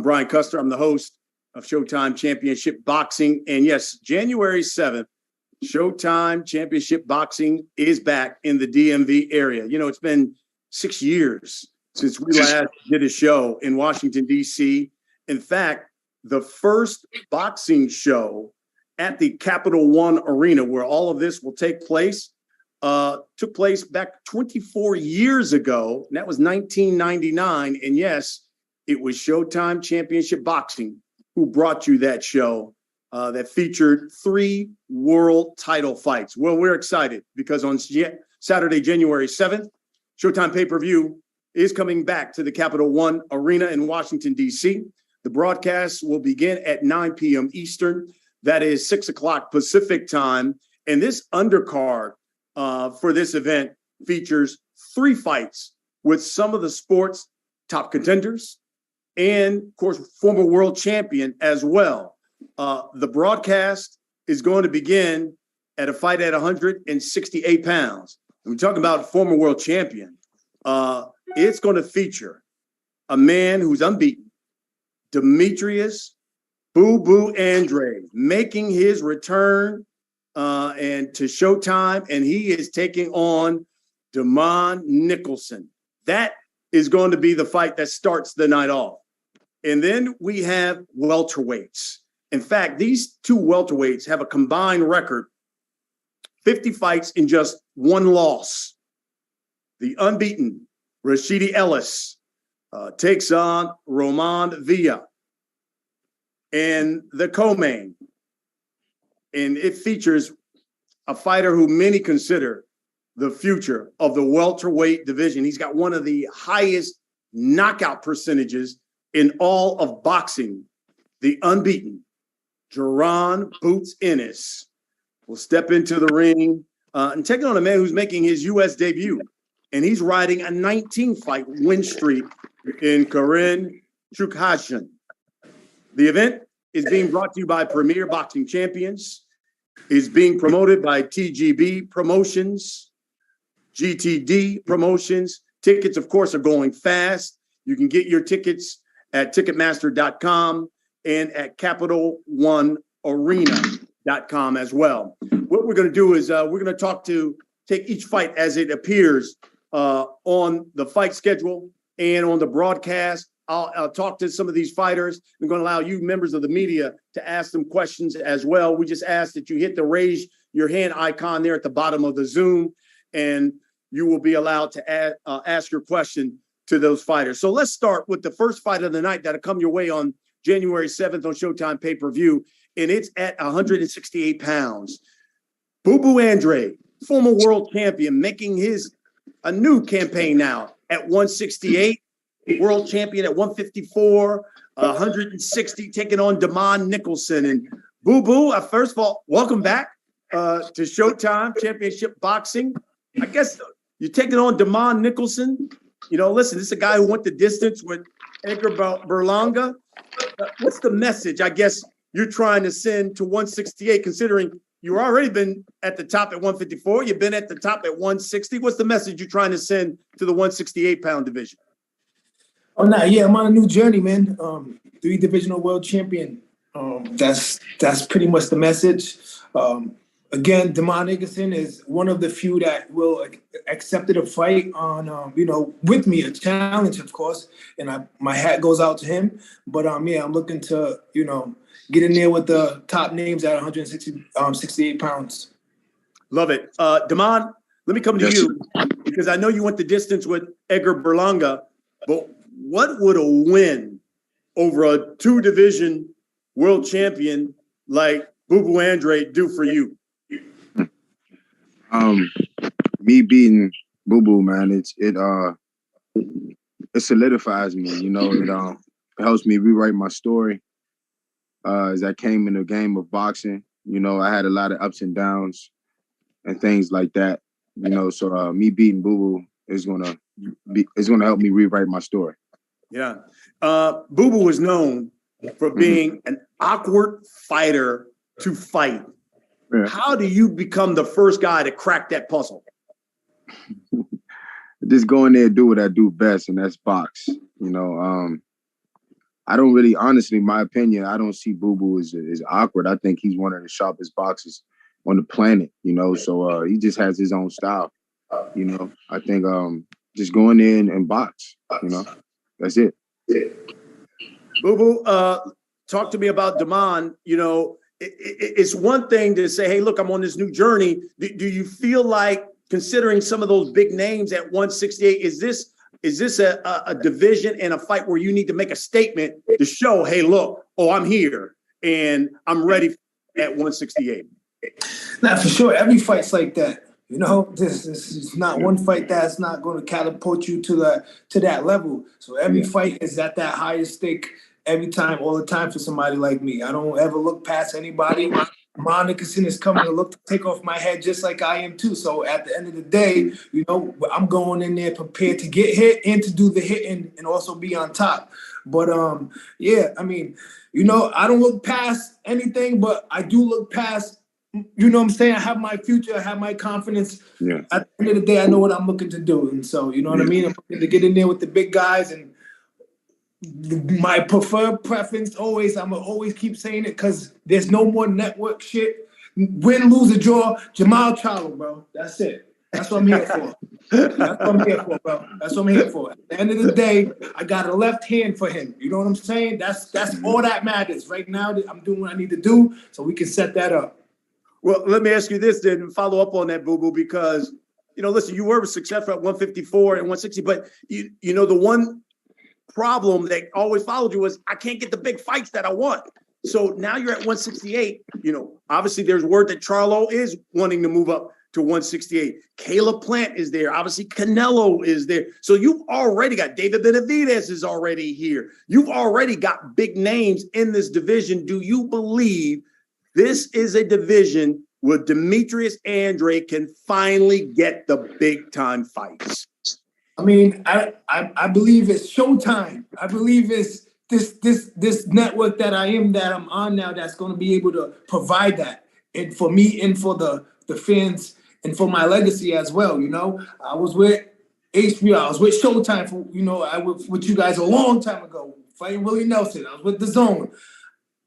I'm Brian Custer. I'm the host of Showtime Championship Boxing. And yes, January 7th, Showtime Championship Boxing is back in the DMV area. You know, it's been 6 years since we last did a show in Washington, D.C. In fact, the first boxing show at the Capital One Arena, where all of this will take place, took place back 24 years ago. And that was 1999. And yes, it was Showtime Championship Boxing who brought you that show that featured 3 world title fights. Well, we're excited because on Saturday, January 7th, Showtime pay-per-view is coming back to the Capital One Arena in Washington, D.C. The broadcast will begin at 9 p.m. Eastern. That is 6 o'clock Pacific time. And this undercard for this event features 3 fights with some of the sport's top contenders and, of course, former world champion as well. The broadcast is going to begin at a fight at 168 pounds. We're talking about former world champion. It's going to feature a man who's unbeaten, Demetrius Boo Boo Andrade, making his return and to Showtime, and he is taking on Damon Nicholson. That is going to be the fight that starts the night off. And then we have welterweights. In fact, these 2 welterweights have a combined record, 50 fights in just 1 loss. The unbeaten Rashidi Ellis takes on Roman Villa. And the co-main, and it features a fighter who many consider the future of the welterweight division. He's got one of the highest knockout percentages in all of boxing. The unbeaten Gervonta Boots Ennis will step into the ring and take on a man who's making his U.S. debut. And he's riding a 19-fight win streak in Ennis and Chukhadzhian. The event is being brought to you by Premier Boxing Champions, is being promoted by TGB Promotions, GTD Promotions. Tickets, of course, are going fast. You can get your tickets at Ticketmaster.com and at CapitalOneArena.com as well. What we're going to do is we're going to take each fight as it appears on the fight schedule and on the broadcast. I'll talk to some of these fighters. I'm going to allow you members of the media to ask them questions as well. We just ask that you hit the raise your hand icon there at the bottom of the Zoom, and you will be allowed to ask your question to those fighters. So let's start with the first fight of the night that'll come your way on January 7th on Showtime pay-per-view, and it's at 168 pounds. Boo Boo Andrade, former world champion, making a new campaign now at 168. World champion at 154, 160, taking on Damon Nicholson. And Boo Boo, first of all, welcome back to Showtime Championship Boxing. I guess you're taking on Damon Nicholson. You know, listen, this is a guy who went the distance with Edgar Berlanga. What's the message, I guess, you're trying to send to 168, considering you've already been at the top at 154, you've been at the top at 160. What's the message you're trying to send to the 168-pound division? Oh, no, yeah, I'm on a new journey, man. 3-divisional world champion. That's pretty much the message. Again, Damon Nicholson is one of the few that will accepted a fight on, with me, a challenge, of course. And my hat goes out to him. But yeah, I'm looking to, get in there with the top names at 168 pounds. Love it. Damon, let me come to you because I know you went the distance with Edgar Berlanga, but what would a win over a 2-division world champion like Boo Boo Andrade do for you? Me beating Boo Boo, man, it solidifies me. It helps me rewrite my story. As I came in the game of boxing, I had a lot of ups and downs and things like that. So me beating Boo Boo is gonna help me rewrite my story. Yeah. Boo Boo was known for being an awkward fighter to fight. Yeah. How do you become the first guy to crack that puzzle? Just go in there and do what I do best, and that's box. I don't really, honestly, my opinion, I don't see Boo Boo as awkward. I think he's one of the sharpest boxers on the planet, you know. So he just has his own style, you know. I think just going in and box, you know, that's it. Boo Boo, talk to me about Damon. You know, it's one thing to say, hey, look, I'm on this new journey. Do you feel like, considering some of those big names at 168, is this a division and a fight where you need to make a statement to show, hey, look, I'm here and I'm ready at 168? Not for sure. Every fight's like that. You know, this is not one fight that's not going to catapult you to that level. So every fight is at that highest stake every time, all the time for somebody like me. I don't ever look past anybody. Nicholson is coming to take off my head just like I am too. So at the end of the day, you know, I'm going in there prepared to get hit and to do the hitting and also be on top. But yeah, I mean, you know, I don't look past anything, but I do look past, you know what I'm saying? I have my future, I have my confidence. Yeah. At the end of the day, I know what I'm looking to do. And so, you know what I mean? I'm looking to get in there with the big guys, and my preferred preference always, I'm going to always keep saying it because there's no more network shit. Win, lose, or draw, Jamal Charlo, bro. That's it. That's what I'm here for. That's what I'm here for, bro. That's what I'm here for. At the end of the day, I got a left hand for him. You know what I'm saying? That's all that matters. Right now, I'm doing what I need to do so we can set that up. Well, let me ask you this then, and follow up on that, Boo Boo, because, you know, listen, you were successful at 154 and 160, but you know, the one problem that always followed you was, I can't get the big fights that I want. So now you're at 168. You know, obviously there's word that Charlo is wanting to move up to 168. Caleb Plant is there. Obviously Canelo is there. So you've already got David Benavidez is already here. You've already got big names in this division. Do you believe this is a division where Demetrius Andrade can finally get the big time fights? I mean, I believe it's Showtime. I believe it's this network that I'm on now that's going to be able to provide that, and for me and for the fans and for my legacy as well. You know, I was with HBO, I was with Showtime for, you know, I was with you guys a long time ago, fighting Willie Nelson. I was with The Zone.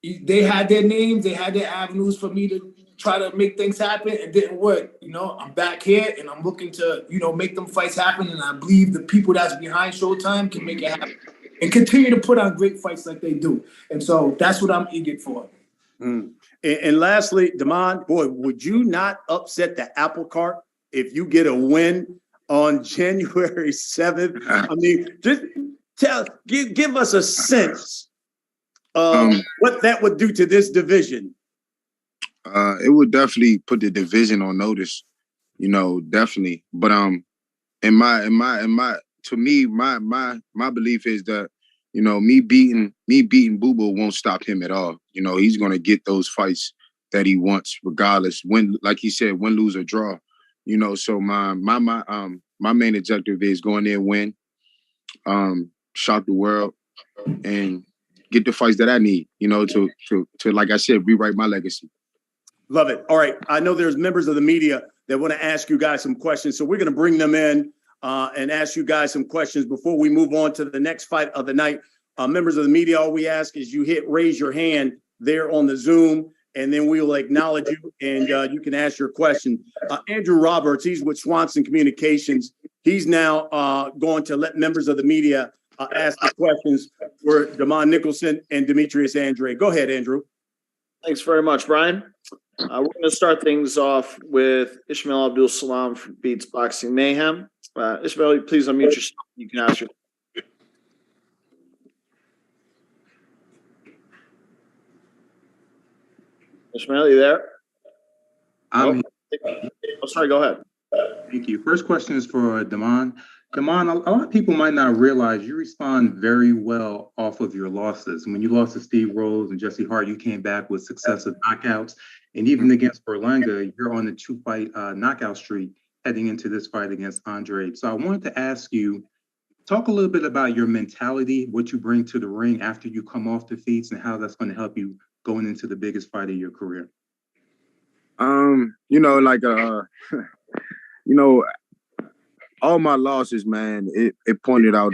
They had their names, they had their avenues for me to try to make things happen. It didn't work. You know, I'm back here and I'm looking to, you know, make them fights happen. And I believe the people that's behind Showtime can make it happen and continue to put on great fights like they do. And so that's what I'm eager for. And lastly, Damon, boy, would you not upset the apple cart if you get a win on January 7th? I mean, just give us a sense what that would do to this division. It would definitely put the division on notice, you know, definitely. But to me, my belief is that, you know, me beating Boo Boo won't stop him at all. You know, he's gonna get those fights that he wants, regardless. When, like he said, win, lose, or draw. You know, so my main objective is go in there, win, shock the world, and get the fights that I need, you know, to like I said, rewrite my legacy. Love it. All right. I know there's members of the media that want to ask you guys some questions. So we're going to bring them in and ask you guys some questions before we move on to the next fight of the night. Members of the media, all we ask is you raise your hand there on the Zoom, and then we will acknowledge you and you can ask your question. Andrew Roberts, he's with Swanson Communications. He's now going to let members of the media ask the questions for Damon Nicholson and Demetrius Andrade. Go ahead, Andrew. Thanks very much, Brian. We're going to start things off with Ismail Abdul Salam from Beats Boxing Mayhem. Ismail, please unmute yourself. You can ask your question. Ismail, you there? Oh, sorry, go ahead. Thank you. First question is for Damon. Damon, a lot of people might not realize you respond very well off of your losses. When you lost to Steve Rose and Jesse Hart, you came back with successive knockouts. And even against Berlanga, you're on the 2-fight knockout streak heading into this fight against Andrade. So I wanted to ask you, talk a little bit about your mentality, what you bring to the ring after you come off defeats, and how that's going to help you going into the biggest fight of your career. You know, like you know, all my losses, man, it pointed out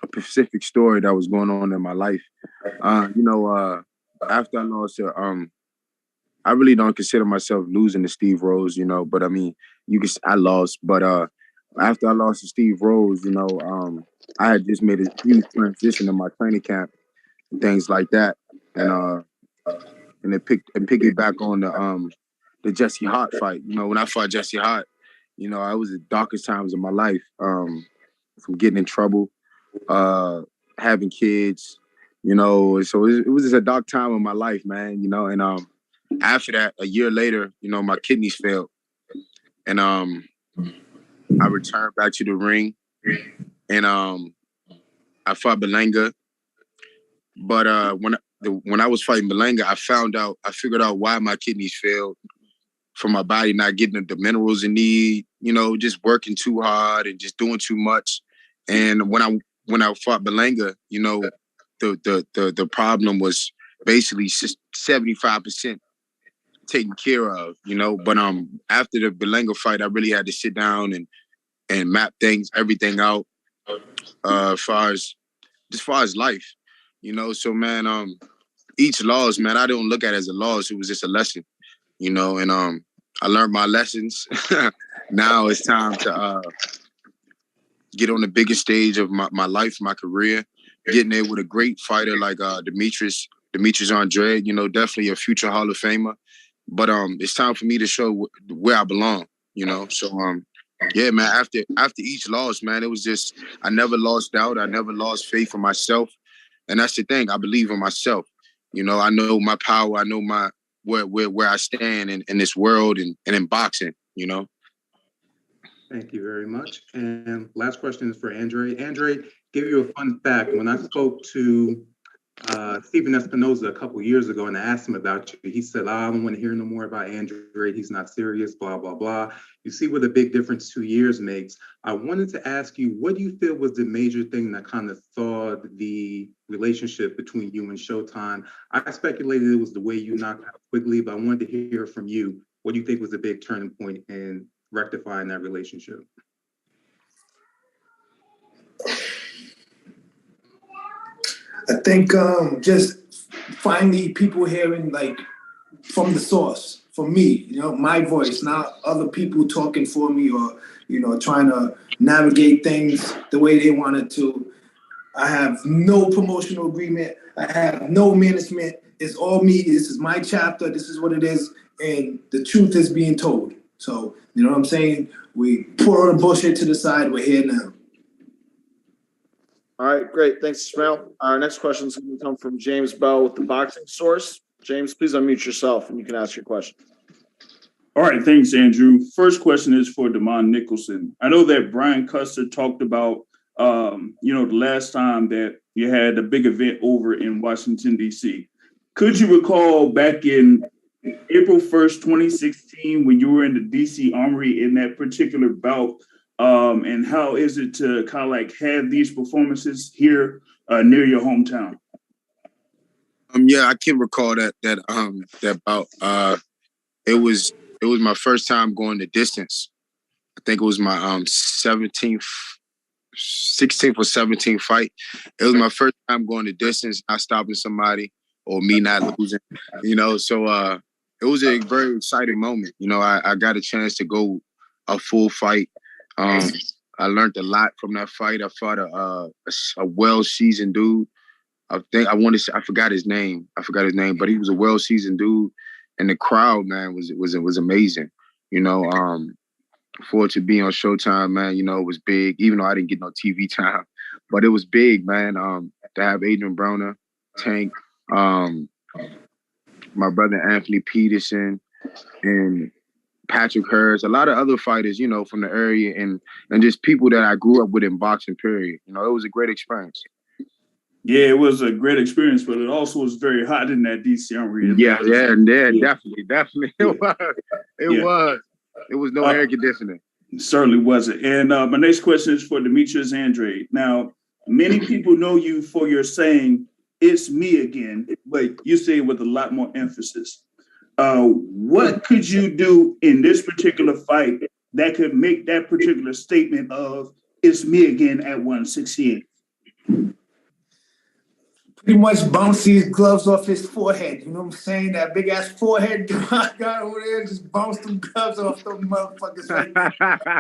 specific story that was going on in my life. After I lost, I really don't consider myself losing to Steve Rose, but I mean, I lost, but after I lost to Steve Rose, I had just made a huge transition in my training camp and things like that, and it piggyback on the Jesse Hart fight. When I fought Jesse Hart, I was the darkest times of my life, from getting in trouble, having kids, so it was just a dark time of my life, man, and after that, a year later, my kidneys failed, and I returned back to the ring, and I fought Belanga, but when I was fighting Belanga, I figured out why my kidneys failed, from my body not getting the minerals it need, just working too hard and just doing too much. And when I fought Belanga, the problem was basically 75% taken care of, But after the Belanga fight, I really had to sit down and map everything out, as far as life, So man, each loss, man, I don't look at it as a loss. It was just a lesson, and I learned my lessons. Now it's time to get on the biggest stage of my life, my career, getting there with a great fighter like Demetrius Andrade, definitely a future Hall of Famer. But it's time for me to show where I belong, So yeah, man, after each loss, man, it was just, I never lost doubt. I never lost faith in myself. And that's the thing. I believe in myself. I know my power. I know where I stand in this world and in boxing, Thank you very much. And last question is for Andre. Andre, give you a fun fact. When I spoke to Stephen Espinoza a couple years ago and I asked him about you, he said, I don't want to hear no more about Andrade. He's not serious, blah, blah, blah. You see what a big difference 2 years makes. I wanted to ask you, what do you feel was the major thing that kind of thawed the relationship between you and Showtime? I speculated it was the way you knocked out quickly, but I wanted to hear from you. What do you think was the big turning point in rectifying that relationship? I think just finally people hearing like from the source, from me, my voice, not other people talking for me or, trying to navigate things the way they wanted to. I have no promotional agreement. I have no management. It's all me. This is my chapter. This is what it is. And the truth is being told. So, you know what I'm saying? We put all the bullshit to the side. We're here now. All right, great. Thanks, Ismail. Our next question is going to come from James Bell with the Boxing Source. James, please unmute yourself and you can ask your question. All right, thanks, Andrew. First question is for Damon Nicholson. I know that Brian Custer talked about, the last time that you had a big event over in Washington, D.C. Could you recall back in April 1st, 2016, when you were in the D.C. Armory in that particular bout, and how is it to kind of like have these performances here near your hometown? Yeah, I can recall that bout. It was my first time going the distance. I think it was my 16th or 17th fight. It was my first time going the distance, not stopping somebody or me not losing. So it was a very exciting moment. I got a chance to go a full fight. I learned a lot from that fight. I fought a well-seasoned dude. I forgot his name, but he was a well-seasoned dude, and the crowd, man, was amazing. For it to be on Showtime, man, it was big. Even though I didn't get no TV time, but it was big, man. To have Adrian Broner, Tank, my brother Anthony Peterson, and Patrick Hurst, a lot of other fighters, from the area, and just people that I grew up with in boxing, period. It was a great experience. Yeah, it was a great experience, but it also was very hot in that DC Armory. Yeah, definitely. It was. It was no air conditioning. Certainly wasn't. And my next question is for Demetrius Andrade. Now, many people know you for your saying, "It's me again," but you say it with a lot more emphasis. What could you do in this particular fight that could make that particular statement of "It's me again" at 168? Pretty much bounce these gloves off his forehead. You know what I'm saying? That big ass forehead I got over there, just bounce them gloves off them motherfuckers right there.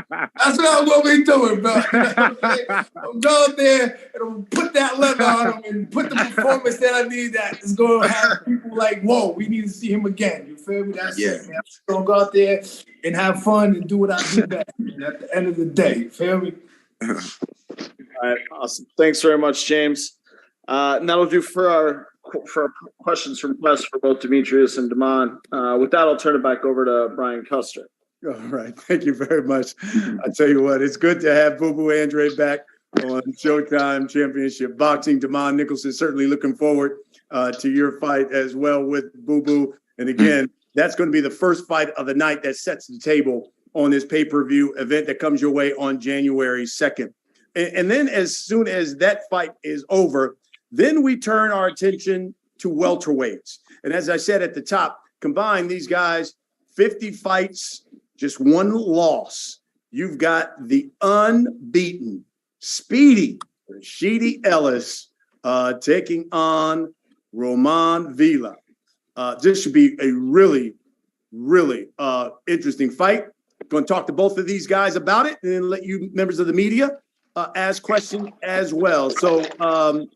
That's what I'm gonna be doing, bro. You know what I'm saying? I'm going there and I'm gonna put that leather on him and put the performance that I need that is gonna have people like, whoa, we need to see him again. You feel me? That's it, man. I'm just gonna go out there and have fun and do what I do best, man, at the end of the day. You feel me? All right, awesome. Thanks very much, James. And that'll do for our questions from press for both Demetrius and Damon. With that, I'll turn it back over to Brian Custer. All right. Thank you very much. I tell you what, it's good to have Boo Boo Andrade back on Showtime Championship Boxing. Damon Nicholson, certainly looking forward to your fight as well with Boo Boo. And again, that's going to be the first fight of the night that sets the table on this pay-per-view event that comes your way on January 2nd. And then as soon as that fight is over, then we turn our attention to welterweights. And as I said at the top, combine these guys, 50 fights, just one loss. You've got the unbeaten, speedy Rashidi Ellis taking on Roman Villa. This should be a really, really interesting fight. Going to talk to both of these guys about it and then let you members of the media ask questions as well. So,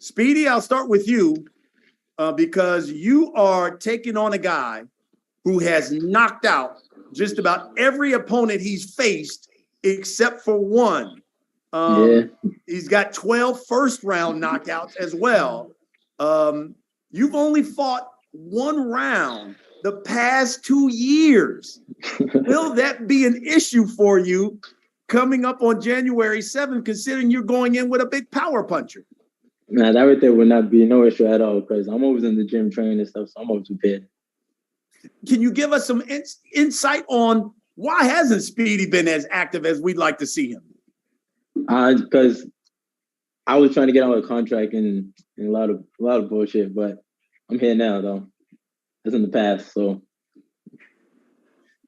Speedy, I'll start with you because you are taking on a guy who has knocked out just about every opponent he's faced except for one. He's got 12 first-round knockouts as well. You've only fought one round the past 2 years. Will that be an issue for you coming up on January 7th, considering you're going in with a big power puncher? Nah, that right there would not be no issue at all because I'm always in the gym training and stuff, so I'm always prepared. Can you give us some insight on why hasn't Speedy been as active as we'd like to see him? Because I was trying to get on a contract and a lot of bullshit, but I'm here now though. That's in the past, so.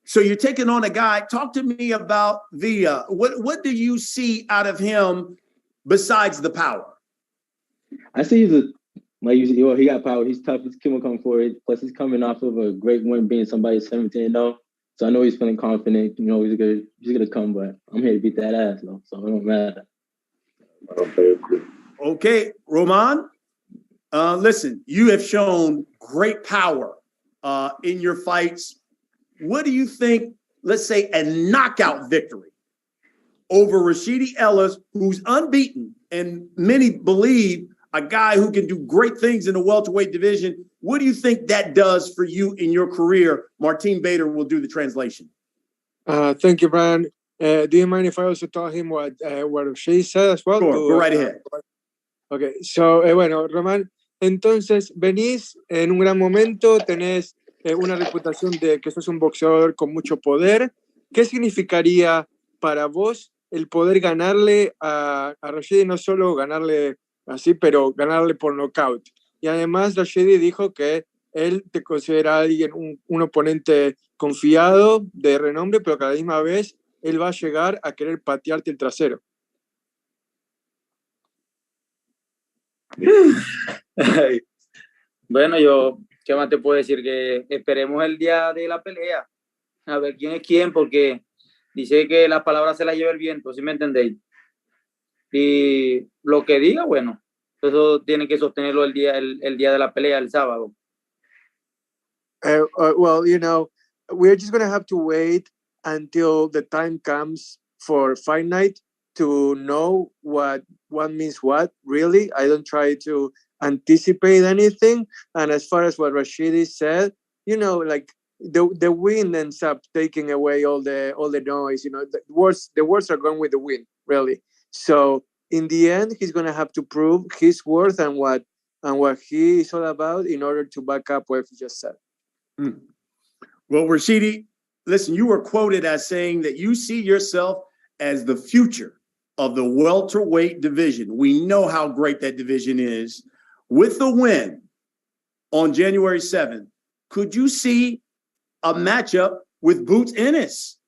So you're taking on a guy. Talk to me about Villa. What do you see out of him besides the power? I see he got power. He's tough. He's come for it. Plus, he's coming off of a great win, being somebody 17-0. So I know he's feeling confident. You know, he's gonna come. But I'm here to beat that ass, though. So it don't matter. Okay, Roman. Listen, you have shown great power in your fights. What do you think? Let's say a knockout victory over Rashidi Ellis, who's unbeaten, and many believe a guy who can do great things in the welterweight division. What do you think that does for you in your career? Martin Bader will do the translation. Thank you, Brian. Do you mind if I also tell him what she said as well? Sure, go right ahead. Okay, so, bueno, Román, entonces venís en un gran momento, tenés una reputación de que sos un boxeador con mucho poder. ¿Qué significaría para vos el poder ganarle a Rashidi? No solo ganarle así, pero ganarle por nocaut. Y además Rashidi dijo que él te considera alguien, un oponente confiado, de renombre, pero que a la misma vez él va a llegar a querer patearte el trasero. Bueno, yo, ¿qué más te puedo decir? Que esperemos el día de la pelea, a ver quién es quién, porque dice que las palabras se las lleva el viento, ¿sí me entendéis? Y lo que diga, bueno, eso tiene que sostenerlo el día de la pelea, el sábado. Well, you know, we're just going to have to wait until the time comes for fight night to know what means what, really. I don't try to anticipate anything. And as far as what Rashidi said, you know, like the win ends up taking away all the noise. You know, the words are going with the win, really. So in the end, he's going to have to prove his worth and what he is all about in order to back up what he just said. Well, Rashidi, listen, you were quoted as saying that you see yourself as the future of the welterweight division. We know how great that division is. With the win on January 7th, could you see a matchup with Boots Ennis,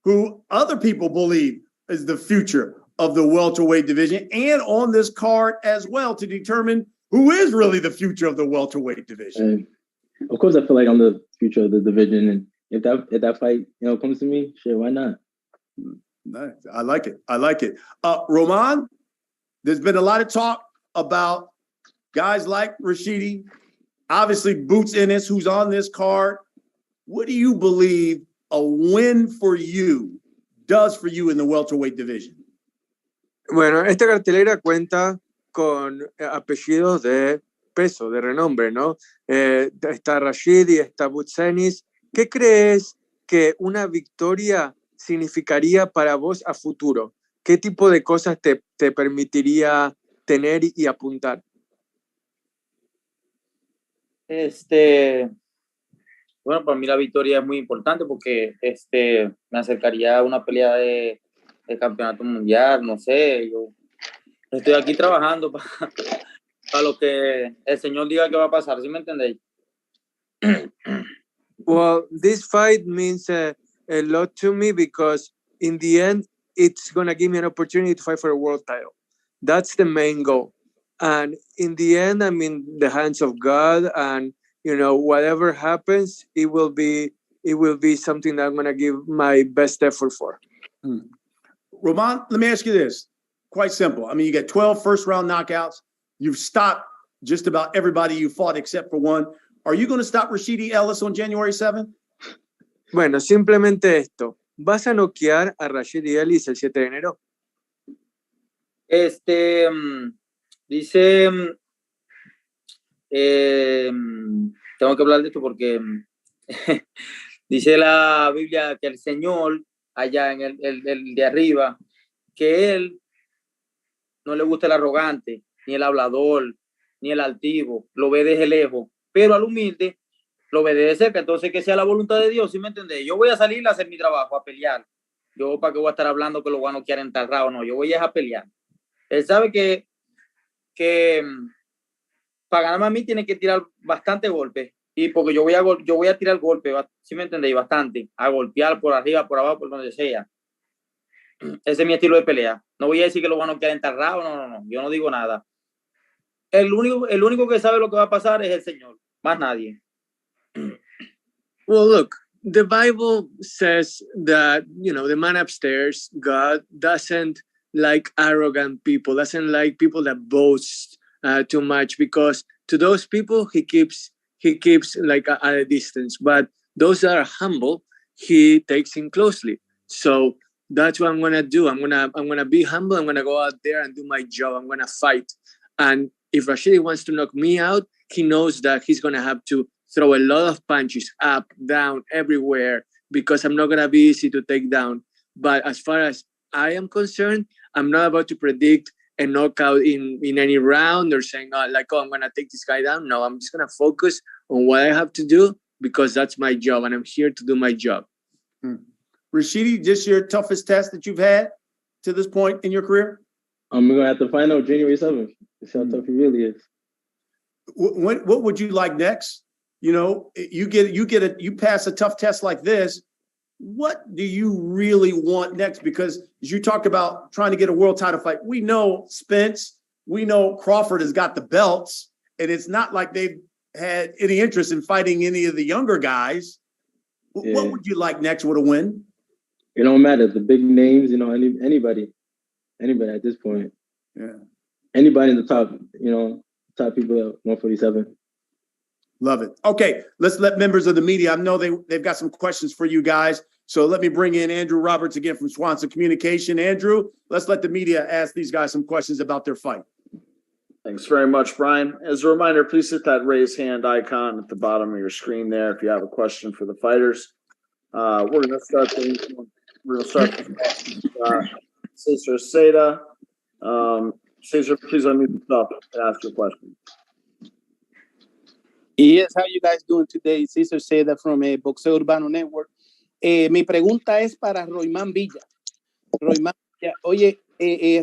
who other people believe is the future of the welterweight division and on this card as well to determine who is really the future of the welterweight division. Of course, I feel like I'm the future of the division, and if that fight, comes to me, sure, why not? Nice. I like it. Roman, there's been a lot of talk about guys like Rashidi, obviously Boots Ennis, who's on this card. What do you believe a win for you does for you in the welterweight division? Bueno, esta cartelera cuenta con apellidos de peso, de renombre, ¿no? Está Rashidi, está Butsenis. ¿Qué crees que una victoria significaría para vos a futuro? ¿Qué tipo de cosas te permitiría tener y apuntar? Bueno, para mí la victoria es muy importante porque me acercaría a una pelea de campeonato mundial, no sé, yo estoy aquí trabajando para lo que el Señor diga que va a pasar, ¿sí me entendéis? Well, this fight means a lot to me because in the end, it's going to give me an opportunity to fight for a world title. That's the main goal. And in the end, I'm in the hands of God, and whatever happens, it will be something that I'm going to give my best effort for. Roman, let me ask you this. Quite simple. I mean, you get 12 first-round knockouts. You've stopped just about everybody you fought except for one. Are you going to stop Rashidi Ellis on January 7th? Bueno, simplemente esto. ¿Vas a noquear a Rashidi Ellis el 7 de enero? Dice, tengo que hablar de esto porque dice la Biblia que el Señor, allá en el de arriba, que Él no le gusta el arrogante, ni el hablador, ni el altivo, lo ve desde lejos, pero al humilde lo ve desde cerca. Entonces, que sea la voluntad de Dios, ¿sí me entendés? Yo voy a salir a hacer mi trabajo, a pelear. Yo, ¿para qué voy a estar hablando que lo van a noquear en tal round? No, yo voy a pelear. Él sabe que para ganarme a mí tiene que tirar bastante golpes, y porque yo voy a tirar golpes, ¿sí me entendéis? Bastante, a golpear por arriba, por abajo, por donde sea. Ese es mi estilo de pelea. No voy a decir que lo van a noquear en tal round, no, yo no digo nada. El único que sabe lo que va a pasar es el Señor, más nadie. Well, look, the Bible says that, the man upstairs, God, doesn't like arrogant people, doesn't like people that boast too much, because to those people, he keeps like at a distance. But those that are humble, he takes in closely. So that's what I'm going to do. I'm going to be humble. I'm going to go out there and do my job. I'm going to fight. And if Rashidi wants to knock me out, he knows that he's going to have to throw a lot of punches up, down, everywhere, because I'm not going to be easy to take down. But as far as I am concerned, I'm not about to predict a knockout in any round or saying, I'm going to take this guy down. No, I'm just going to focus on what I have to do because that's my job, and I'm here to do my job. Rashidi, just your toughest test that you've had to this point in your career? I'm going to have to find out January 7th. That's how tough he really is. What would you like next? You pass a tough test like this. What do you really want next? Because as you talk about trying to get a world title fight, we know Spence, we know Crawford has got the belts, and it's not like they've had any interest in fighting any of the younger guys. Yeah. What would you like next with a win? It don't matter. The big names, anybody at this point. Yeah. Anybody in the top, top people at 147. Love it. Okay, let's let members of the media, I know they've got some questions for you guys. So let me bring in Andrew Roberts again from Swanson Communication. Andrew, let's let the media ask these guys some questions about their fight. Thanks very much, Brian. As a reminder, please hit that raise hand icon at the bottom of your screen there if you have a question for the fighters. We're going to start with Cesar Seda. Cesar, please unmute yourself and ask your question. Yes, how you guys doing today? Cesar Seda from Boxeo Urbano Network. Mi pregunta es para Roymán Villa. Roymán Villa, oye,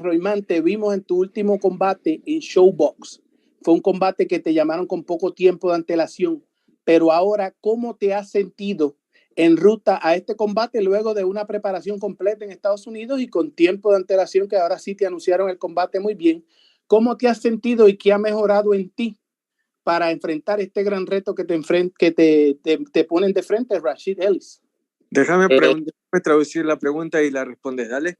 Roymán, te vimos en tu último combate en Showbox. Fue un combate que te llamaron con poco tiempo de antelación, pero ahora, ¿cómo te has sentido en ruta a este combate luego de una preparación completa en Estados Unidos y con tiempo de antelación, que ahora sí te anunciaron el combate muy bien. ¿Cómo te has sentido y qué ha mejorado en ti para enfrentar este gran reto que te ponen de frente, Rashid Ellis? Déjame traducir la pregunta y la respondes, dale.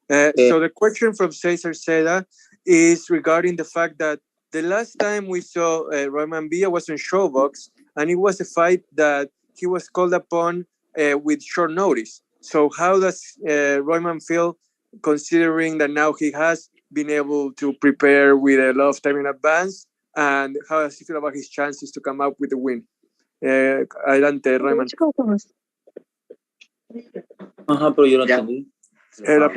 So the question from Cesar Seda is regarding the fact that the last time we saw Royman Villa was in Showbox, and it was a fight that he was called upon with short notice. So how does Royman feel considering that now he has been able to prepare with a lot of time in advance? And how does he feel about his chances to come up with a win? Adelante, Royman. Ajá, pero yo no entendí. La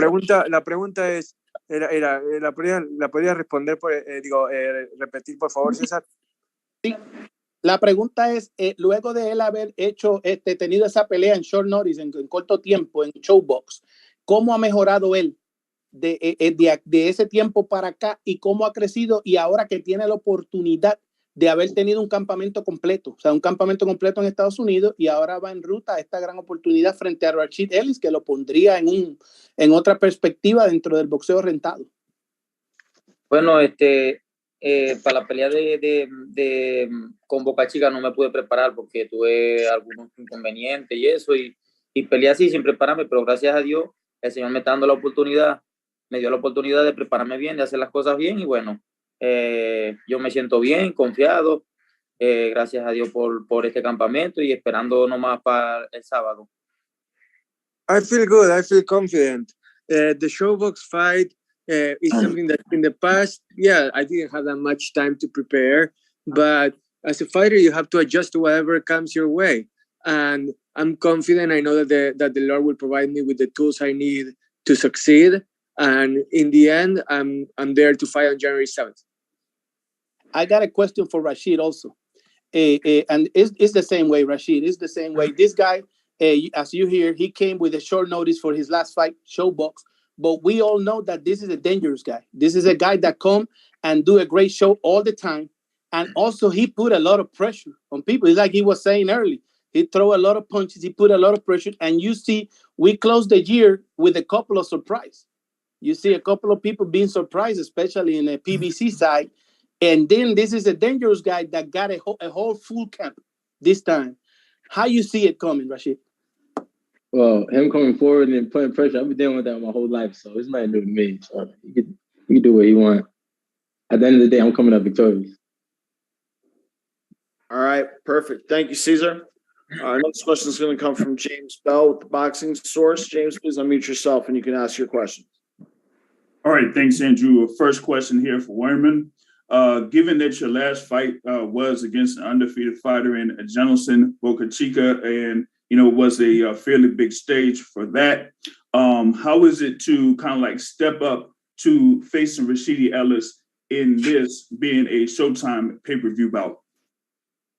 pregunta es, la podría responder, repetir, por favor, César. Sí. La pregunta es, luego de él haber tenido esa pelea en short notice, en corto tiempo, en Showbox, ¿cómo ha mejorado él de ese tiempo para acá y cómo ha crecido? Y ahora que tiene la oportunidad de haber tenido un campamento completo, o sea, un campamento completo en Estados Unidos, y ahora va en ruta a esta gran oportunidad frente a Rashid Ellis, que lo pondría en otra perspectiva dentro del boxeo rentado. Bueno, para la pelea con Boca Chica no me pude preparar porque tuve algunos inconvenientes y eso, y peleé así sin prepararme, pero gracias a Dios el Señor me está dando la oportunidad, me dio la oportunidad de prepararme bien, de hacer las cosas bien, y bueno, yo me siento bien, confiado, gracias a Dios por este campamento y esperando nomás para el sábado. I feel good, I feel confident. The Showbox fight is something that in the past, I didn't have that much time to prepare, but as a fighter, you have to adjust to whatever comes your way. And I'm confident. I know that the Lord will provide me with the tools I need to succeed. And in the end, I'm there to fight on January 7th. I got a question for Rashid also. And it's the same way, Rashid. It's the same way. This guy, as you hear, he came with a short notice for his last fight, Showbox. But we all know that this is a dangerous guy. This is a guy that come and do a great show all the time. And also he put a lot of pressure on people. It's like he was saying earlier. He throw a lot of punches. He put a lot of pressure. And you see, we closed the year with a couple of surprises. You see a couple of people being surprised, especially in the PBC side. And then this is a dangerous guy that got a whole full camp this time. How you see it coming, Rashid? Well, him coming forward and putting pressure, I've been dealing with that my whole life, so it's nothing new to me. So he can do what he wants. At the end of the day, I'm coming up victorious. All right, perfect. Thank you, Cesar. Our next question is going to come from James Bell with the Boxing Source. James, please unmute yourself and you can ask your question. All right, thanks, Andrew. First question here for Werman. Given that your last fight was against an undefeated fighter in Nicholson, Boca Chica, and was a fairly big stage for that, how is it to kind of like step up to facing Rashid Ellis in this being a Showtime pay-per-view bout?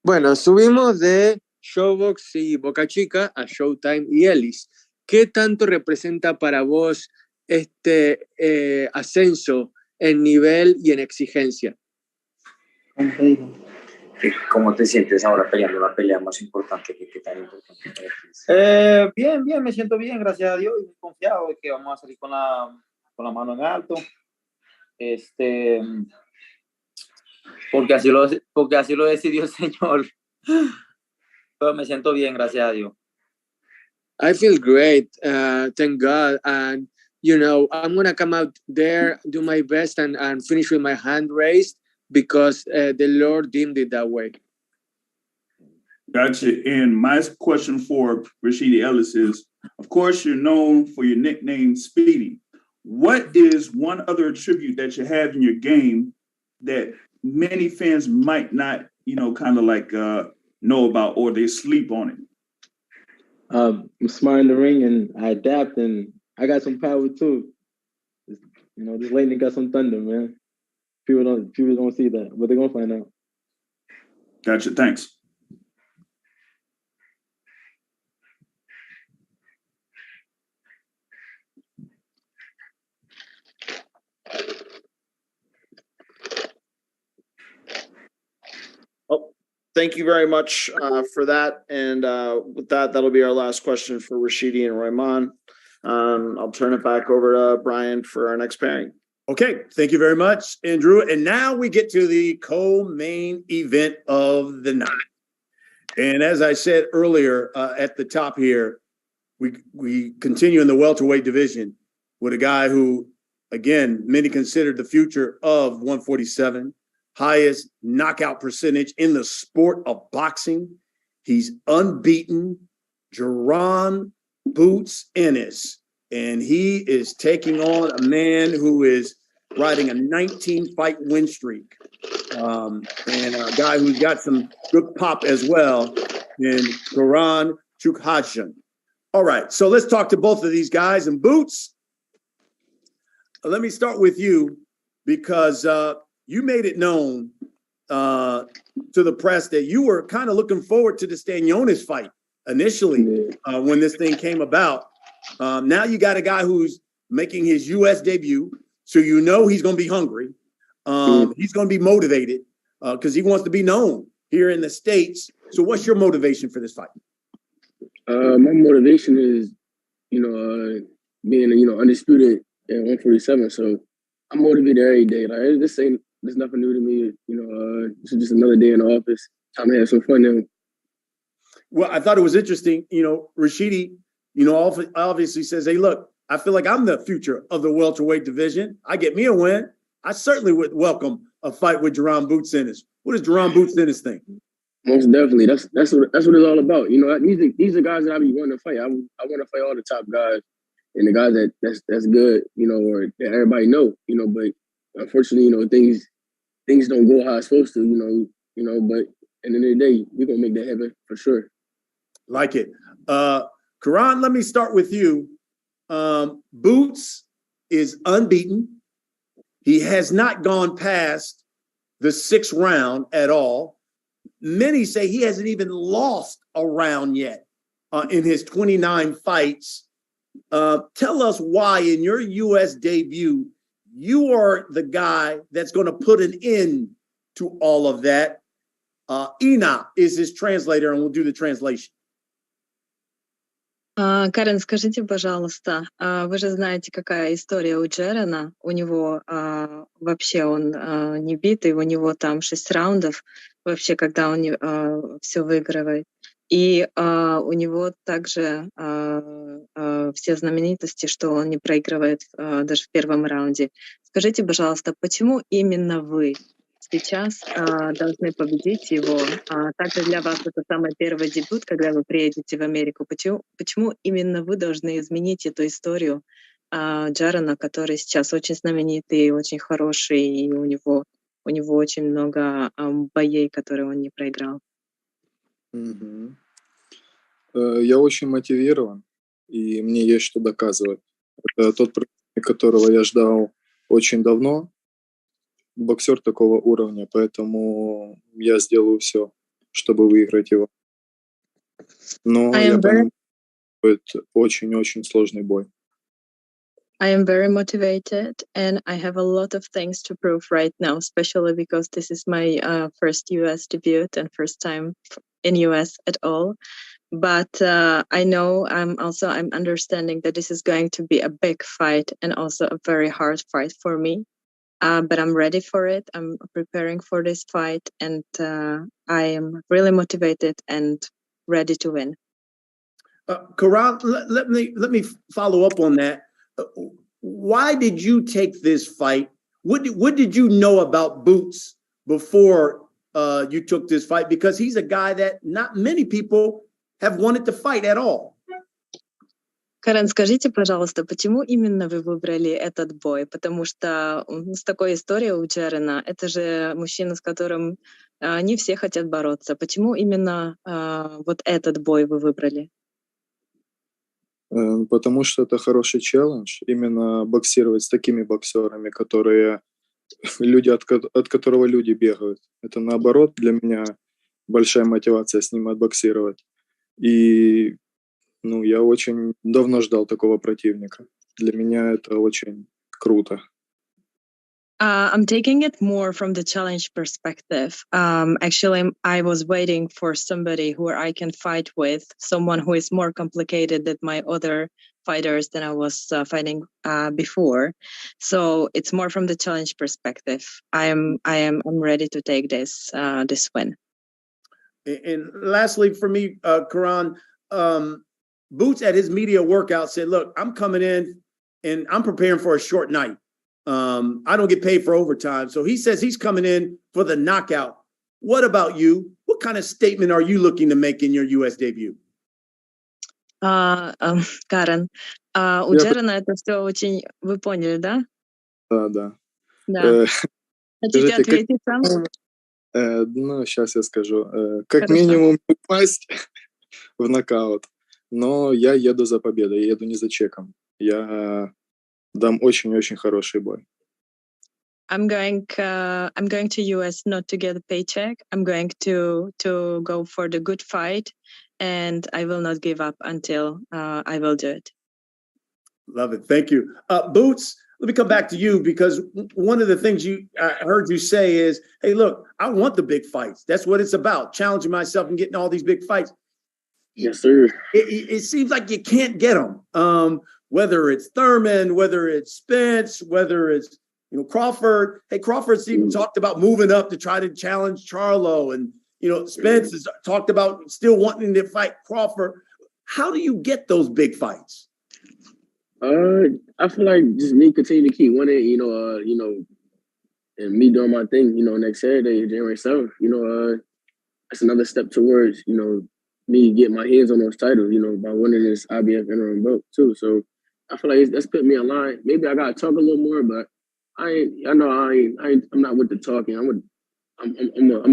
Bueno, subimos de Showbox y Boca Chica a Showtime y Ellis. ¿Qué tanto representa para vos este ascenso en nivel y en exigencia? ¿Cómo te sientes ahora peleando la pelea más importante? ¿Qué tan importante es? Bien, me siento bien, gracias a Dios, y muy confiado de que vamos a salir con la mano en alto. Porque así lo decidió el Señor. Pero me siento bien, gracias a Dios. I feel great, thank God, and I'm gonna come out there, do my best, and finish with my hand raised because the Lord deemed it that way. Gotcha. And my question for Rashid Ellis is, of course, you're known for your nickname Speedy. What is one other attribute that you have in your game that many fans might not, kind of like know about, or they sleep on it? I'm smart in the ring and I adapt, and I got some power too. This lightning got some thunder, man. People don't see that, but they're gonna find out. Gotcha. Thanks. Oh, thank you very much for that. And with that, that'll be our last question for Rashidi and Royman. I'll turn it back over to Brian for our next pairing. Okay, thank you very much, Andrew. And now we get to the co-main event of the night. And as I said earlier at the top here, we continue in the welterweight division with a guy who, again, many consider the future of 147, highest knockout percentage in the sport of boxing. He's unbeaten, Gervonta Boots Ennis. And he is taking on a man who is riding a 19-fight win streak. And a guy who's got some good pop as well in Ennis and Chukhadzhian. All right, so let's talk to both of these guys. And Boots, let me start with you because you made it known to the press that you were kind of looking forward to the Stanionis fight initially when this thing came about. Now you got a guy who's making his U.S. debut, so you know he's going to be hungry. He's going to be motivated because he wants to be known here in the States. So what's your motivation for this fight? My motivation is, being, undisputed at 147. So I'm motivated every day. Like this nothing new to me. This is just another day in the office. Time to have some fun now. Well, I thought it was interesting. Rashidi, obviously says, hey, look, I feel like I'm the future of the welterweight division. I get me a win. I certainly would welcome a fight with Gervonta Boots Ennis. What does Gervonta Boots Ennis think? Most definitely. That's what it's all about. These are guys that I be wanting to fight. I want to fight all the top guys and the guys that's good, or that everybody know, but unfortunately, things don't go how it's supposed to, but at the end of the day, we're gonna make that happen for sure. Like it. Karan, let me start with you. Boots is unbeaten. He has not gone past the 6th round at all. Many say he hasn't even lost a round yet in his 29 fights. Tell us why in your U.S. debut, you are the guy that's going to put an end to all of that. Ina is his translator and will do the translation. Карен, скажите, пожалуйста, вы же знаете, какая история у Джерена. У него вообще он не битый, у него там 6 раундов, вообще, когда он все выигрывает. И у него также все знаменитости, что он не проигрывает даже в 1-м раунде. Скажите, пожалуйста, почему именно вы сейчас должны победить его? Также для вас это самый первый дебют, когда вы приедете в Америку. Почему именно вы должны изменить эту историю Джерена, который сейчас очень знаменитый, очень хороший, и у него очень много боей, которые он не проиграл? Я очень мотивирован, и мне есть что доказывать. Это тот противник, которого я ждал очень давно. Боксер такого уровня, поэтому я сделаю все, чтобы выиграть его. Но я понимаю, что это очень-очень сложный бой. I am very motivated and I have a lot of things to prove right now, especially because this is my first US debut and first time in US at all. But I know I'm understanding that this is going to be a big fight and also a very hard fight for me. But I'm ready for it. I'm preparing for this fight, and I am really motivated and ready to win. Karan, let me follow up on that. Why did you take this fight? What did you know about Boots before you took this fight? Because he's a guy that not many people have wanted to fight at all. Карен, скажите, пожалуйста, почему именно вы выбрали этот бой? Потому что с такой историей у Джерена, это же мужчина, с которым не все хотят бороться. Почему именно вот этот бой вы выбрали? Потому что это хороший челлендж, именно боксировать с такими боксерами, от которого люди бегают. Это наоборот для меня большая мотивация с ним отбоксировать. И я очень давно ждал такого противника. Для меня это очень круто. I'm taking it more from the challenge perspective. Actually, I was waiting for somebody who I can fight with, someone who is more complicated than my other fighters than I was fighting before. So it's more from the challenge perspective. I'm ready to take this win. And lastly, for me, Karan, Boots at his media workout said, "Look, I'm coming in and I'm preparing for a short night. I don't get paid for overtime." So he says he's coming in for the knockout. What about you? What kind of statement are you looking to make in your US debut? Карен, у Джерена это все очень... Вы поняли, да? Да. Да. Хотите ответить сам? Ну, сейчас я скажу. Как минимум попасть в нокаут. Но я еду за победой, я еду не за чеком. Я дам очень-очень хороший бой. I'm going to US not to get a paycheck. I'm going to go for the good fight, and I will not give up until I will do it. Love it. Thank you. Boots, let me come back to you, because one of the things I heard you say is, hey, look, I want the big fights. That's what it's about, challenging myself and getting all these big fights. Yes, sir. It seems like you can't get them, whether it's Thurman, whether it's Spence, whether it's Crawford. Hey, Crawford's even talked about moving up to try to challenge Charlo, and Spence has talked about still wanting to fight Crawford. How do you get those big fights? I feel like just me continue to keep winning, and me doing my thing, next Saturday, January 7th, that's another step towards, me getting my hands on those titles, by winning this IBF interim belt too. So I feel like that's put me in line. Maybe I gotta talk a little more, but I'm not with the talking. I'm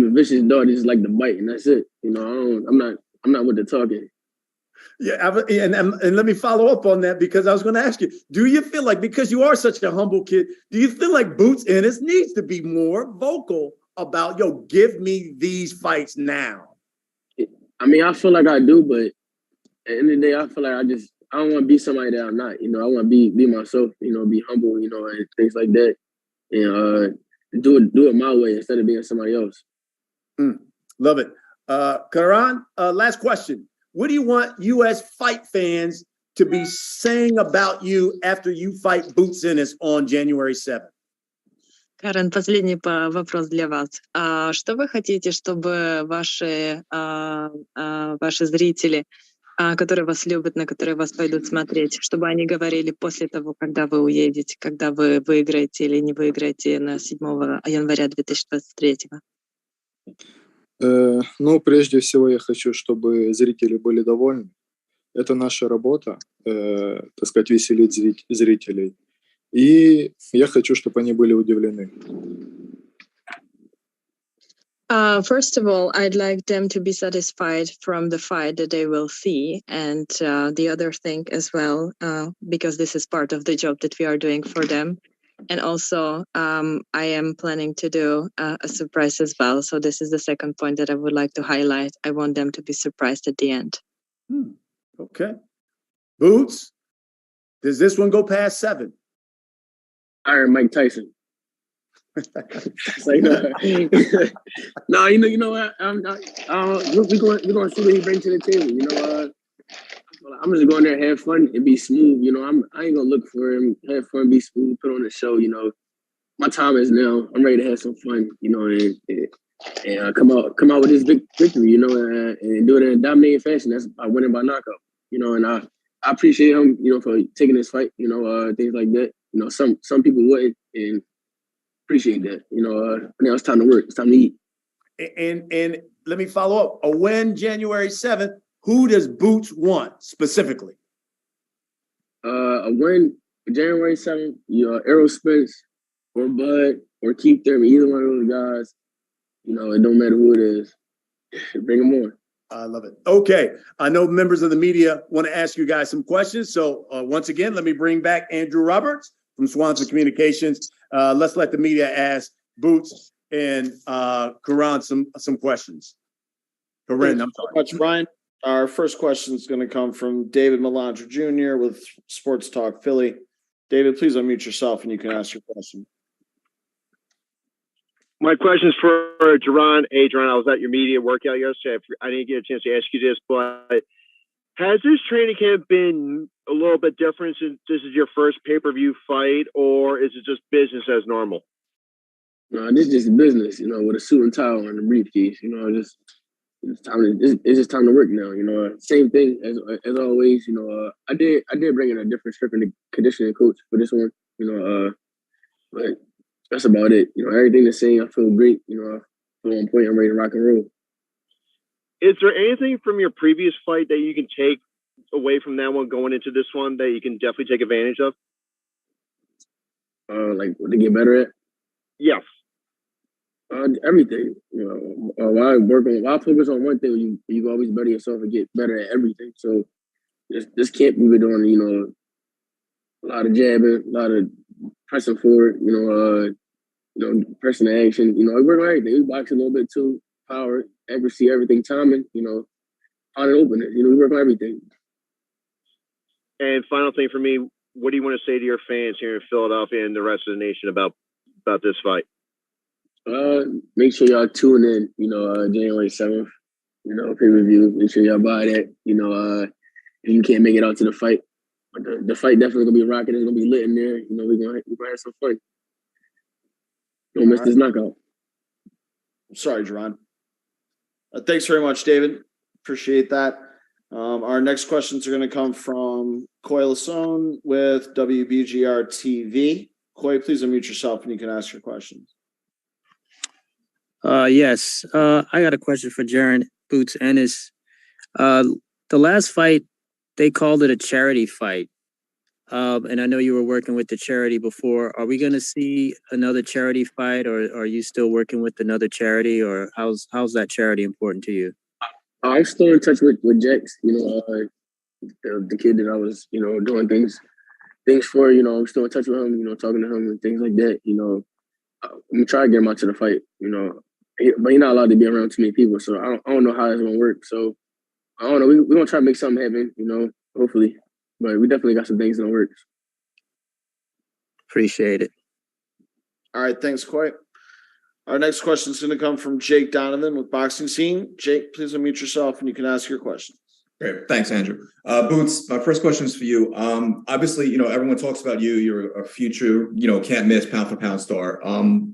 a vicious dog. Just like the bite, and that's it. I'm not with the talking. Yeah, and let me follow up on that, because I was going to ask you, do you feel like, because you are such a humble kid, do you feel like Boots Ennis needs to be more vocal about, give me these fights now? I mean, I feel like I do, but at the end of the day, I feel like I don't want to be somebody that I'm not. I want to be myself, be humble, and things like that, and do it my way instead of being somebody else. Love it. Karan, last question. What do you want U.S. fight fans to be saying about you after you fight Boots Ennis on January 7th? Карен, последний вопрос для вас. Что вы хотите, чтобы ваши зрители, которые вас любят, на которые вас пойдут смотреть, чтобы они говорили после того, когда вы уедете, когда вы выиграете или не выиграете на 7 января 2023? Ну, прежде всего, я хочу, чтобы зрители были довольны. Это наша работа, так сказать, веселить зрителей. И я хочу, чтобы они были удивлены. First of all, I'd like them to be satisfied from the fight that they will see. And the other thing as well, because this is part of the job that we are doing for them. And also, I am planning to do a surprise as well. So this is the second point that I would like to highlight. I want them to be surprised at the end. Okay. Boots, does this one go past 7? Iron Mike Tyson. It's like, no, you know what? We're gonna see what he brings to the table. I'm just going there and have fun and be smooth. I ain't gonna look for him. Have fun, be smooth, put on a show. My time is now. I'm ready to have some fun. And come out with this big victory. And do it in a dominating fashion. That's by winning by knockout. And I appreciate him. For taking this fight. Things like that. Some people wouldn't, and appreciate that. Now it's time to work. It's time to eat. And let me follow up. A win January 7th. Who does Boots want specifically? A win January 7th. Errol Spence or Bud or Keith Thurman. Either one of those guys. It don't matter who it is. Bring them on. I love it. Okay. I know members of the media want to ask you guys some questions. So once again, let me bring back Andrew Roberts from Swanson Communications. Let's let the media ask Boots and Karan some questions. Karan, I'm sorry. Much, Brian. Our first question is going to come from David Melandra Jr. with Sports Talk Philly. David, please unmute yourself and you can ask your question. My question is for Gervonta. Hey, Gervonta, I was at your media workout yesterday. I didn't get a chance to ask you this, but has this training camp been a little bit different since this is your first pay-per-view fight, or is it just business as normal? No, this is just business, with a suit and tie on and a briefcase. It's just time to work now. Same thing as always. I did bring in a different strength and conditioning coach for this one. But that's about it. Everything the same. I feel great. I feel on point. I'm ready to rock and roll. Is there anything from your previous fight that you can take away from that one going into this one that you can definitely take advantage of? Like what to get better at? Yes. Everything. Why focus on one thing? You can always better yourself and get better at everything. So this camp we were doing, a lot of jabbing, a lot of pressing forward, pressing to action. We work on everything. We box a little bit too, power, accuracy, everything, timing. How to open it. We work on everything. And final thing for me, what do you want to say to your fans here in Philadelphia and the rest of the nation about this fight? Make sure y'all tune in, January 7th, pay-per-view. Make sure y'all buy that, if you can't make it out to the fight. But the fight definitely gonna be rocking. It's gonna be lit in there. We're gonna have some fun. Don't miss this knockout. Sorry, Gervonta. Thanks very much, David. Appreciate that. Our next questions are going to come from Coy Lasone with WBGR TV. Coy, please unmute yourself and you can ask your questions. Yes. I got a question for Jaron Boots Ennis. The last fight, they called it a charity fight. And I know you were working with the charity before. Are we going to see another charity fight, or are you still working with another charity, or how's that charity important to you? I'm still in touch with Jex, the kid that I was, doing things for, I'm still in touch with him, talking to him and things like that. I'm gonna try to get him out to the fight, but he's not allowed to be around too many people, so I don't know how that's gonna work. So I don't know. We're gonna try to make something happen, hopefully. But we definitely got some things in the works. Appreciate it. All right, thanks, Coy. Our next question is going to come from Jake Donovan with Boxing Scene. Jake, please unmute yourself and you can ask your question. Great. Thanks, Andrew. Boots, my first question is for you. Obviously, everyone talks about you. You're a future, can't miss pound for pound star.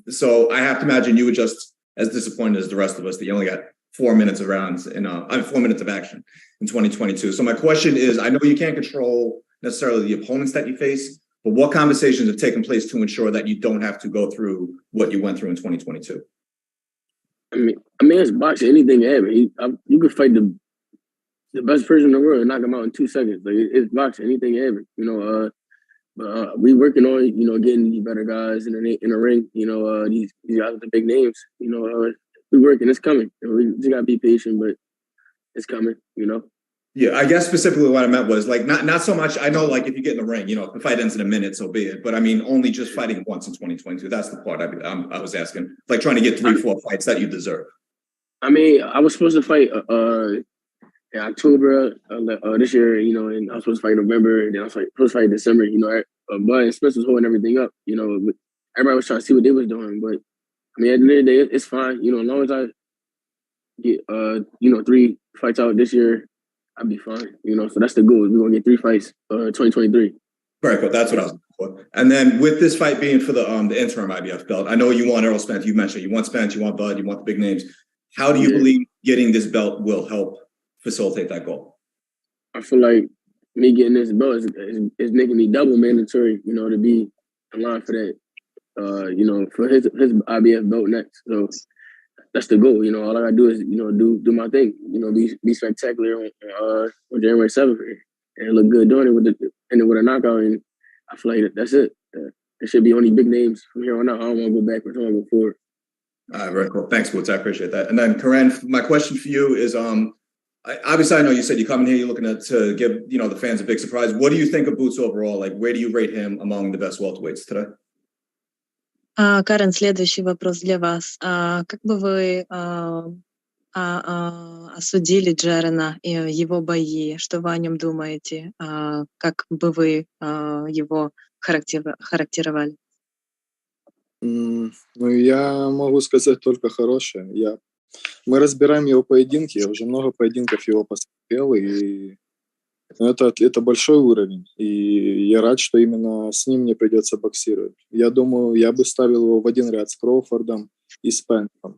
So I have to imagine you were just as disappointed as the rest of us that you only got 4 minutes of rounds in 4 minutes of action in 2022. So my question is, I know you can't control necessarily the opponents that you face, but what conversations have taken place to ensure that you don't have to go through what you went through in 2022? I mean, it's boxing. Anything happen. You could fight the best person in the world and knock him out in 2 seconds. Like it's boxing. Anything happen. But we working on getting these better guys in the ring. These guys with the big names. We working. It's coming. We just gotta be patient, but it's coming. Yeah, I guess specifically what I meant was like not so much. I know like if you get in the ring, if the fight ends in a minute, so be it. But I mean, only just fighting once in 2022. That's the part I was asking. Like trying to get 3-4 fights that you deserve. I mean, I was supposed to fight in October this year, and I was supposed to fight in November, and then I was supposed to fight in December. But Spence was holding everything up. Everybody was trying to see what they was doing, but I mean, at the end of the day, it's fine. As long as I get 3 fights out this year, I'll be fine. So that's the goal. We're gonna get 3 fights 2023. Very cool. That's what I was looking for. And then with this fight being for the interim IBF belt, I know you want Errol Spence. You mentioned you want Spence, you want Bud, you want the big names. How do you believe getting this belt will help facilitate that goal? I feel like me getting this belt is making me double mandatory, to be in line for that. For his IBF belt next. So that's the goal. All I gotta do is, do my thing. Be spectacular on January 7th and look good doing it with a knockout. And I feel like that's it. It should be only big names from here on out. I don't want to go backwards. I want to go forward. Very cool. Thanks, Boots. I appreciate that. And then, Karen, my question for you is, obviously, I know you said you come in here, you're looking to give the fans a big surprise. What do you think of Boots overall? Like, where do you rate him among the best welterweights today? Карен, следующий вопрос для вас. Как бы вы осудили Джерена и его бои? Что вы о нем думаете? Как бы вы его характеризовали? Ну, я могу сказать только хорошее. Мы разбираем его поединки, я уже много поединков его посмотрел, и это большой уровень. И я рад, что именно с ним мне придется боксировать. Я думаю, я бы ставил его в один ряд с Кроуфордом и с Пенком.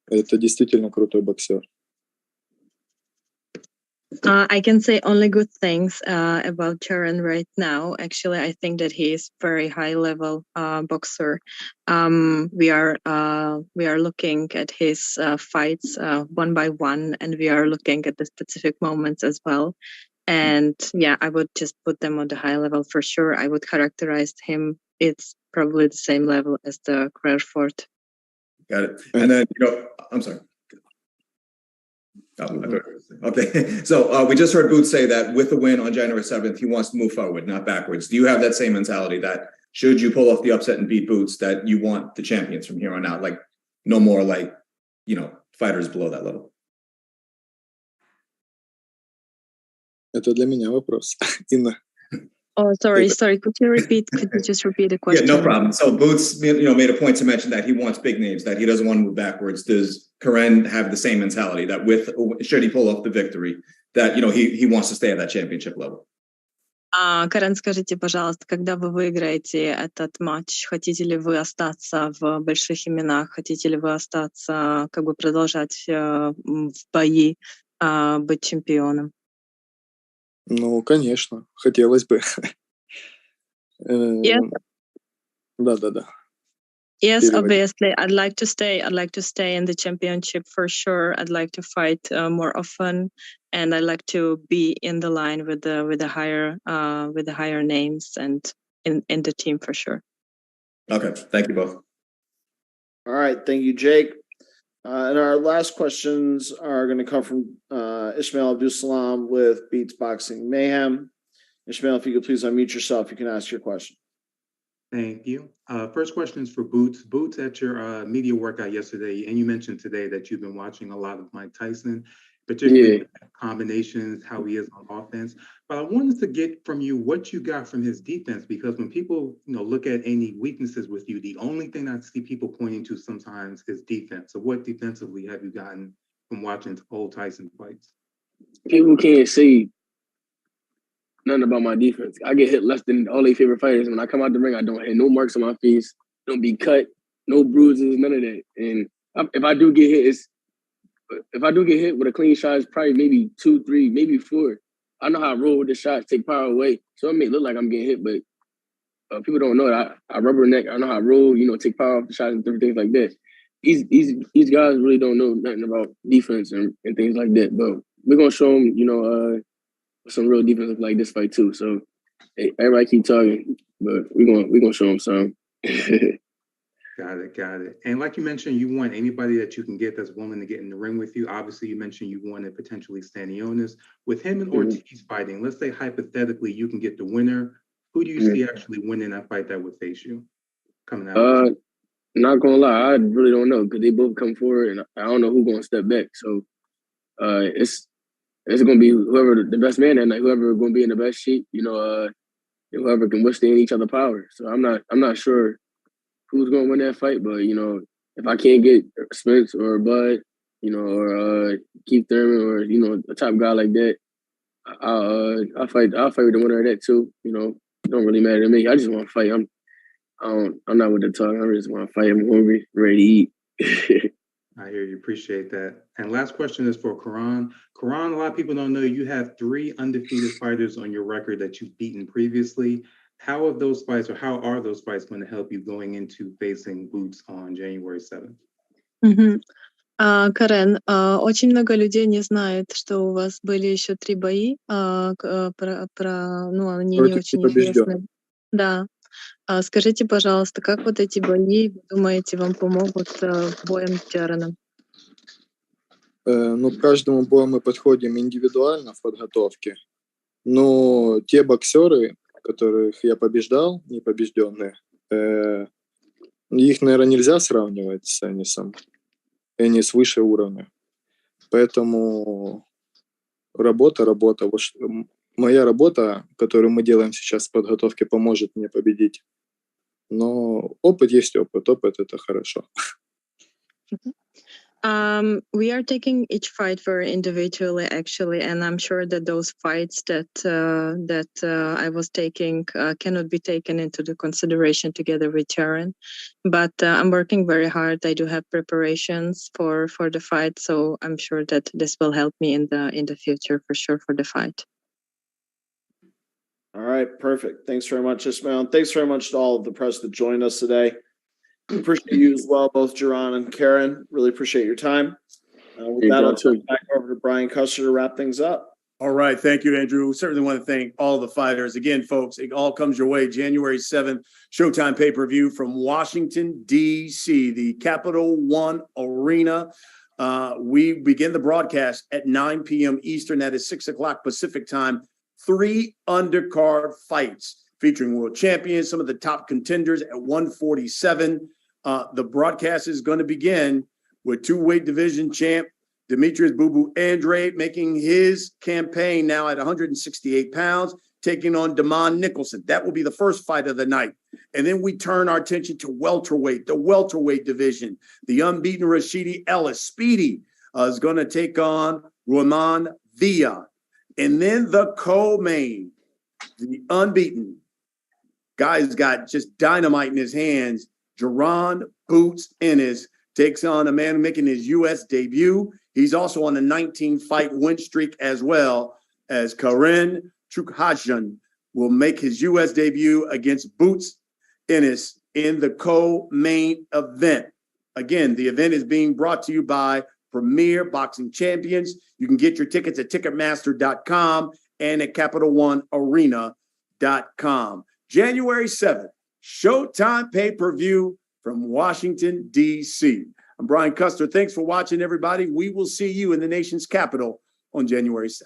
Это действительно крутой боксер. I can say only good things about Charan right now. Actually, I think that he is very high level boxer. We are looking at his fights one by one, and we are looking at the specific moments as well. And yeah, I would just put them on the high level for sure. I would characterize him. It's probably the same level as the Crawford. Got it. And then, I'm sorry. Okay. So we just heard Boots say that with the win on January 7th, he wants to move forward, not backwards. Do you have that same mentality that should you pull off the upset and beat Boots, that you want the champions from here on out? Like no more fighters below that level. Это для меня вопрос. Инна. Oh, sorry. Could you just repeat the question? Yeah, no problem. So Boots, made a point to mention that he wants big names, that he doesn't want to move backwards. Does Karen have the same mentality that should he pull off the victory, that, he wants to stay at that championship level? Карен, скажите, пожалуйста, когда вы выиграете этот матч, хотите ли вы остаться в больших именах, хотите ли вы остаться, продолжать в бои, быть чемпионом? Ну, конечно, хотелось бы. Yes. Да. Yes, obviously. I'd like to stay in the championship for sure. I'd like to fight more often, and I'd like to be in the line with the higher names and in the team for sure. Okay, thank you both. All right, thank you, Jake. And our last questions are going to come from Ismail Abdul-Salam with Beats Boxing Mayhem. Ismail, if you could please unmute yourself, you can ask your question. Thank you. First question is for Boots. Boots, at your media workout yesterday, and you mentioned today that you've been watching a lot of Mike Tyson, particularly combinations, how he is on offense. But I wanted to get from you what you got from his defense, because when people look at any weaknesses with you, the only thing I see people pointing to sometimes is defense. So what defensively have you gotten from watching old Tyson fights? People can't say nothing about my defense. I get hit less than all their favorite fighters. When I come out the ring, I don't have no marks on my face, don't be cut, no bruises, none of that. And if I do get hit with a clean shot, it's probably maybe 2, 3, maybe 4. I know how I roll with the shots, take power away. So it may look like I'm getting hit, but people don't know that I rubberneck. I know how I roll, take power off the shots and different things like that. These guys really don't know nothing about defense and things like that. But we're gonna show them, some real defense like this fight too. So hey, everybody keep talking, but we're gonna show them some. Got it. And like you mentioned, you want anybody that you can get that's willing to get in the ring with you. Obviously, you mentioned you wanted potentially Stanionis. With him and Ortiz fighting, let's say hypothetically you can get the winner. Who do you see actually winning that fight that would face you coming out? Not gonna lie, I really don't know, because they both come forward and I don't know who's gonna step back. So it's gonna be whoever the best man that night, whoever gonna be in the best shape, whoever can withstand each other power. So I'm not sure who's gonna win that fight, but if I can't get Spence or Bud, or Keith Thurman, or a top guy like that, I'll fight with the winner of that too. It don't really matter to me. I just want to fight. I'm not with the talk. I just want to fight. I'm hungry, ready to eat. I hear you. Appreciate that. And last question is for Karan. Karan, a lot of people don't know you have 3 undefeated fighters on your record that you've beaten previously. How are those fights going to help you going into facing Boots on January 7th? Карен, очень много людей не знает, что у вас были еще 3 бои, они не очень известны. Да. Скажите, пожалуйста, как вот эти бои, вы думаете, вам помогут боем с Джараном? К каждому бою мы подходим индивидуально в подготовке. Но те боксеры, которых я побеждал, непобежденные, их, наверное, нельзя сравнивать с Эннисом. Эннис выше уровня. Поэтому работа. Моя работа, которую мы делаем сейчас в подготовке, поможет мне победить. Но опыт есть опыт. Опыт — это хорошо. We are taking each fight very individually, actually, and I'm sure that those fights that I was taking cannot be taken into the consideration together with Jaron. But I'm working very hard. I do have preparations for the fight, so I'm sure that this will help me in the future for sure for the fight. All right, perfect. Thanks very much, Ismail. And thanks very much to all of the press that joined us today. We appreciate you as well, both Jaron and Karen. Really appreciate your time. With that, I'll turn it back over to Brian Custer to wrap things up. All right. Thank you, Andrew. Certainly want to thank all the fighters. Again, folks, it all comes your way. January 7th, Showtime pay-per-view from Washington, D.C., the Capital One Arena. We begin the broadcast at 9 p.m. Eastern. That is 6 o'clock Pacific time. 3 undercard fights featuring world champions, some of the top contenders at 147. The broadcast is going to begin with 2-weight division champ Demetrius Boo Boo Andrade making his campaign now at 168 pounds, taking on Damon Nicholson. That will be the first fight of the night. And then we turn our attention to welterweight, the welterweight division. The unbeaten Rashidi Ellis, Speedy, is going to take on Roman Villa. And then the co-main, the unbeaten guy's got just dynamite in his hands. Jaron Boots Ennis takes on a man making his U.S. debut. He's also on a 19-fight win streak as well, as Ennis and Chukhadzhian will make his U.S. debut against Boots Ennis in the co-main event. Again, the event is being brought to you by Premier Boxing Champions. You can get your tickets at Ticketmaster.com and at CapitalOneArena.com. January 7th, Showtime pay-per-view from Washington, D.C. I'm Brian Custer. Thanks for watching, everybody. We will see you in the nation's capital on January 7th.